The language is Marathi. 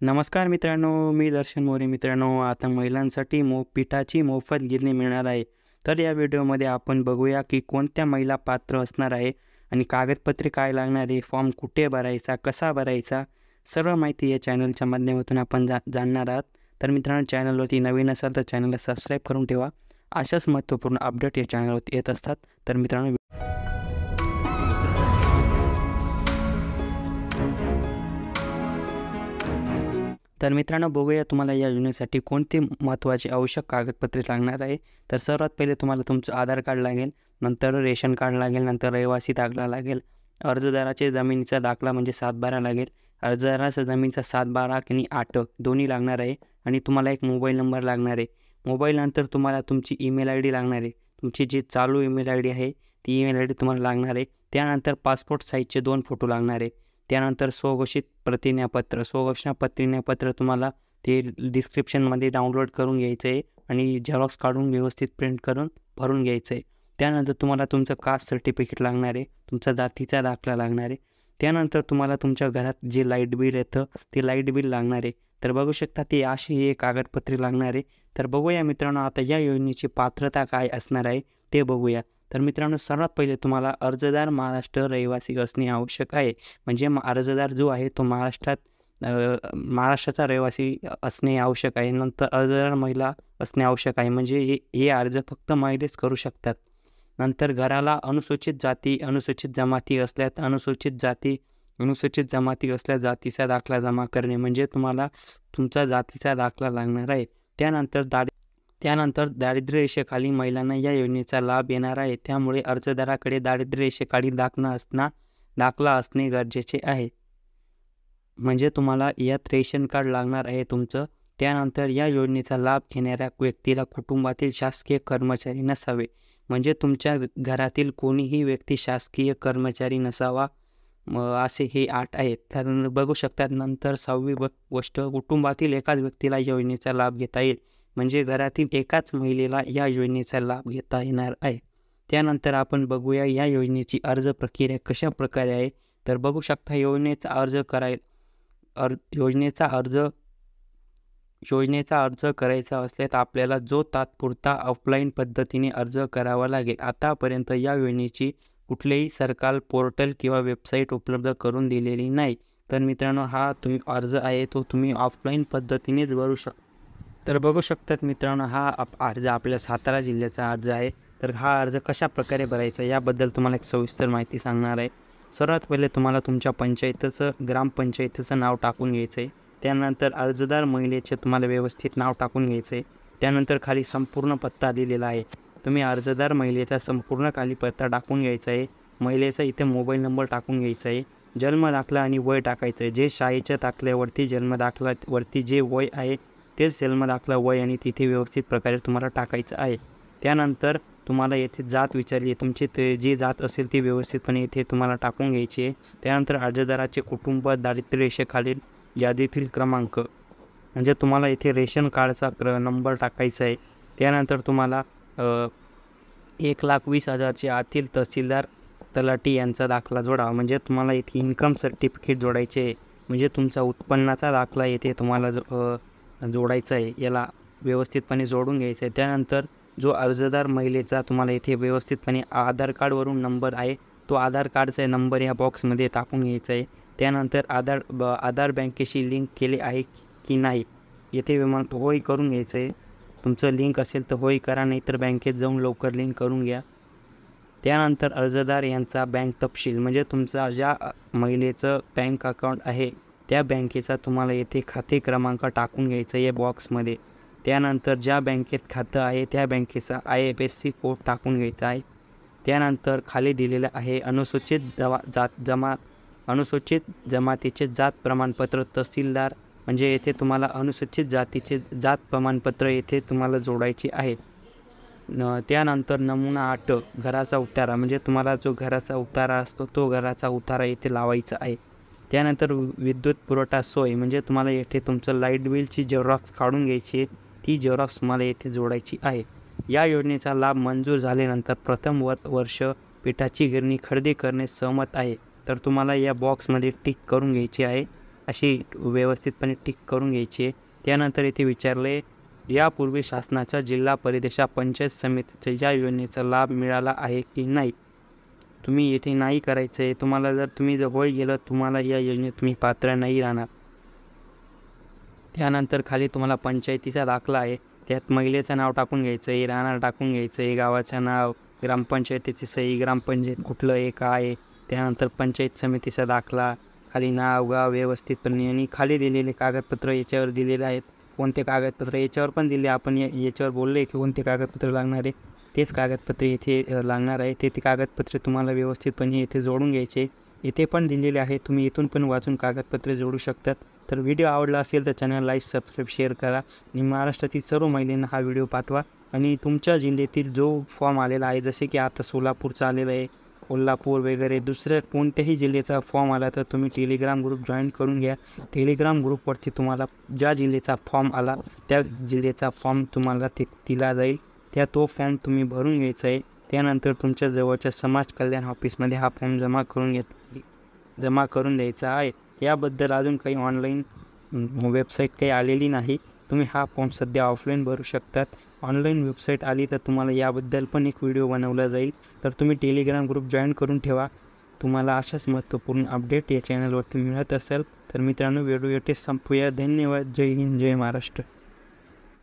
नमस्कार मित्रांनो, मी दर्शन मोरे. मित्रांनो, आता महिलांसाठी पिठाची मोफत गिरणी मिळणार आहे. तर या व्हिडिओमध्ये आपण बघूया की कोणत्या महिला पात्र असणार आहे आणि कागदपत्रे काय लागणार आहे, फॉर्म कुठे भरायचा, कसा भरायचा, सर्व माहिती या चॅनलच्या माध्यमातून आपण जाणणार आहात. तर मित्रांनो, चॅनलवरती नवीन असाल तर चॅनलला सबस्क्राईब करून ठेवा. अशाच महत्त्वपूर्ण अपडेट या चॅनलवरती येत असतात. तर मित्रांनो, बघूया तुम्हाला या योजनेसाठी कोणते महत्त्वाचे आवश्यक कागदपत्रे लागणार आहे. तर सर्वात पहिले तुम्हाला तुमचं आधार कार्ड लागेल, नंतर रेशन कार्ड लागेल, नंतर रहिवासी दाखला लागेल, अर्जदाराचे जमिनीचा दाखला म्हणजे 7/12 लागेल. अर्जदाराचा जमिनीचा 7/12 आणि 8 दोन्ही लागणार आहे आणि तुम्हाला एक मोबाईल नंबर लागणार आहे. मोबाईल नंतर तुम्हाला तुमची ईमेल आय डी लागणार आहे. तुमची जी चालू ईमेल आय डी आहे ती ईमेल आय डी तुम्हाला लागणार आहे. त्यानंतर पासपोर्ट साईजचे 2 फोटो लागणार आहे. त्यानंतर स्वघोषित प्रतिज्ञापत्र तुम्हाला ते डिस्क्रिप्शनमध्ये डाउनलोड करून घ्यायचं आहे आणि झेरॉक्स काढून व्यवस्थित प्रिंट करून भरून घ्यायचं आहे. त्यानंतर तुम्हाला तुमचं कास्ट सर्टिफिकेट लागणार आहे, तुमचा जातीचा दाखला लागणार आहे. त्यानंतर तुम्हाला तुमच्या घरात जे लाईट बिल येतं ते लाईट बिल लागणार आहे. तर बघू शकता ते अशी हे कागदपत्रे लागणार आहे. तर बघूया मित्रांनो, आता या योजनेची पात्रता काय असणार आहे ते बघूया. तर मित्रांनो, सर्वात पहिले तुम्हाला अर्जदार महाराष्ट्र रहिवासी असणे आवश्यक आहे. म्हणजे अर्जदार जो आहे तो महाराष्ट्राचा रहिवासी असणे आवश्यक आहे. नंतर अर्जदार महिला असणे आवश्यक आहे. म्हणजे हे अर्ज फक्त महिलेच करू शकतात. नंतर घराला अनुसूचित जमाती असल्यास जातीचा दाखला जमा करणे, म्हणजे तुम्हाला तुमचा जातीचा दाखला लागणार आहे. त्यानंतर दारिद्र्य रेषेखालील महिलांना या योजनेचा लाभ येणार आहे. त्यामुळे अर्जदाराकडे दारिद्र्य रेषेखालील दाखला असणे गरजेचे आहे. म्हणजे तुम्हाला यात रेशन कार्ड लागणार आहे तुमचं. त्यानंतर या योजनेचा लाभ घेणाऱ्या व्यक्तीला कुटुंबातील शासकीय कर्मचारी नसावे. म्हणजे तुमच्या घरातील कोणीही व्यक्ती शासकीय कर्मचारी नसावा, असे हे 8 आहेत. तर बघू शकतात. नंतर 6वी गोष्ट, कुटुंबातील एकाच व्यक्तीला योजनेचा लाभ घेता येईल. म्हणजे घरातील एकाच महिलेला या योजनेचा लाभ घेता येणार आहे. त्यानंतर आपण बघूया या योजनेची अर्ज प्रक्रिया कशा प्रकारे आहे. तर बघू शकता, योजनेचा अर्ज करायचा असल्यास आपल्याला जो तात्पुरता ऑफलाईन पद्धतीने अर्ज करावा लागेल. आतापर्यंत या योजनेची कुठलेही सरकार पोर्टल किंवा वेबसाईट उपलब्ध करून दिलेली नाही. तर मित्रांनो, हा अर्ज आहे तो तुम्ही ऑफलाईन पद्धतीनेच भरू शकता. तर बघू शकतात मित्रांनो, हा अर्ज आपल्या सातारा जिल्ह्याचा अर्ज आहे. तर हा अर्ज कशा प्रकारे भरायचा याबद्दल तुम्हाला एक सविस्तर माहिती सांगणार आहे. सर्वात पहिले तुम्हाला तुमच्या ग्रामपंचायतीचं नाव टाकून घ्यायचं आहे. त्यानंतर अर्जदार महिलेचे तुम्हाला व्यवस्थित नाव टाकून घ्यायचं आहे. त्यानंतर खाली संपूर्ण पत्ता दिलेला आहे. तुम्ही अर्जदार महिलेचा संपूर्ण खाली पत्ता टाकून घ्यायचा आहे. महिलेचा इथे मोबाईल नंबर टाकून घ्यायचा आहे. जन्मदाखला आणि वय टाकायचं आहे. जे शाळेच्या दाखल्यावरती जन्मदाखल्यावरती जे वय आहे तेच जन्मदाखला, वय आणि तिथे व्यवस्थित प्रकारे तुम्हाला टाकायचं आहे. त्यानंतर तुम्हाला येथे जात विचारली आहे. तुमची जी जात असेल ती व्यवस्थितपणे इथे तुम्हाला टाकून घ्यायची आहे. त्यानंतर अर्जदाराचे कुटुंब, दारिद्र्य रेषेखालील यादीतील क्रमांक, म्हणजे तुम्हाला इथे रेशन कार्डचा नंबर टाकायचा आहे. त्यानंतर तुम्हाला 1,20,000च्या आतील तहसीलदार, तलाठी यांचा दाखला जोडा. म्हणजे तुम्हाला इथे इन्कम सर्टिफिकेट जोडायचे आहे. म्हणजे तुमचा उत्पन्नाचा दाखला येथे तुम्हाला जोडायचा आहे. याला व्यवस्थितपणे जोडून घ्यायचं आहे. त्यानंतर जो अर्जदार महिलेचा तुम्हाला इथे व्यवस्थितपणे आधार कार्डवरून नंबर आहे तो आधार कार्डचा नंबर या बॉक्समध्ये टाकून घ्यायचा आहे. त्यानंतर आधार बँकेशी लिंक केले आहे की नाही येथे होय करून घ्यायचं आहे. तुमचं लिंक असेल तर होय करा, नाहीतर बँकेत जाऊन लवकर लिंक करून घ्या. त्यानंतर अर्जदार यांचा बँक तपशील, म्हणजे तुमचा ज्या महिलेचं बँक अकाउंट आहे त्या बँकेचा तुम्हाला येथे खाते क्रमांक टाकून घ्यायचा आहे या बॉक्समध्ये. त्यानंतर ज्या बँकेत खातं आहे त्या बँकेचा IFSC कोड टाकून घ्यायचा आहे. त्यानंतर खाली दिलेलं आहे अनुसूचित जमातीचे जात प्रमाणपत्र तहसीलदार, म्हणजे येथे तुम्हाला अनुसूचित जातीचे जात प्रमाणपत्र येथे तुम्हाला जोडायचे आहेत. त्यानंतर नमुना 8 घराचा उतारा, म्हणजे तुम्हाला जो घराचा उतारा असतो तो घराचा उतारा येथे लावायचा आहे. त्यानंतर विद्युत पुरवठा सोय, म्हणजे तुम्हाला येथे तुमचं लाईट बिलची झेरॉक्स काढून घ्यायची आहे. ती झेरॉक्स तुम्हाला येथे जोडायची आहे. या योजनेचा लाभ मंजूर झाल्यानंतर प्रथम वर्ष पिठाची गिरणी खरेदी करण्यास सहमत आहे. तर तुम्हाला या बॉक्समध्ये टिक करून घ्यायची आहे अशी व्यवस्थितपणे टिक करून घ्यायची आहे. त्यानंतर इथे विचारले, यापूर्वी शासनाच्या जिल्हा परिषद पंचायत समितीच्या या योजनेचा लाभ मिळाला आहे की नाही. तुम्ही येथे नाही करायचं आहे. तुम्हाला जर तुम्ही जर होय गेलं तुम्हाला या योजनेत तुम्ही पात्र नाही राहणार. त्यानंतर खाली तुम्हाला पंचायतीचा दाखला आहे, त्यात महिलेचं नाव टाकून घ्यायचं आहे, राहणार टाकून घ्यायचं आहे, गावाचं नाव, ग्रामपंचायतीची सही, ग्रामपंचायत कुठलं आहे काय आहे, त्यानंतर पंचायत समितीचा दाखला, खाली नाव गाव व्यवस्थितपणे आणि खाली दिलेले कागदपत्र याच्यावर दिलेले आहेत. कोणते कागदपत्र याच्यावर पण दिले, आपण याच्यावर बोलले की कोणते कागदपत्र लागणार आहे, तेच कागदपत्र इथे लागणार आहे. ते कागदपत्रे तुम्हाला व्यवस्थितपणे इथे जोडून घ्यायचे. इथे पण दिलेले आहे, तुम्ही इथून पण वाचून कागदपत्रे जोडू शकतात. तर व्हिडिओ आवडला असेल तर चॅनल लाईक सबस्क्राईब शेअर करा आणि महाराष्ट्रातील सर्व महिलांना हा व्हिडिओ पाठवा. आणि तुमच्या जिल्ह्यातील जो फॉर्म आलेला आहे, जसे की आता सोलापूरचा आलेला आहे, कोल्हापूर वगैरे दुसऱ्या कोणत्याही जिल्ह्याचा फॉर्म आला तर तुम्ही टेलिग्राम ग्रुप जॉईन करून घ्या. टेलिग्राम ग्रुपवरती तुम्हाला ज्या जिल्ह्याचा फॉर्म आला त्या जिल्ह्याचा फॉर्म तुम्हाला दिला जाईल. तो फॉर्म तुम्ही भरून घ्यायचा आहे. त्यानंतर तुमच्या जवळच्या समाज कल्याण ऑफिसमध्ये हा फॉर्म जमा करून द्यायचा आहे. याबद्दल अजून काही ऑनलाईन वेबसाईट काही आलेली नाही. तुम्ही हा फॉर्म सध्या ऑफलाईन भरू शकतात. ऑनलाईन वेबसाईट आली तर तुम्हाला याबद्दल पण एक व्हिडिओ बनवला जाईल. तर तुम्ही टेलिग्राम ग्रुप जॉईन करून ठेवा. तुम्हाला अशाच महत्त्वपूर्ण अपडेट या चॅनलवरती मिळत असेल तर मित्रांनो व्हिडिओ इथे संपूया. धन्यवाद. जय हिंद, जय महाराष्ट्र.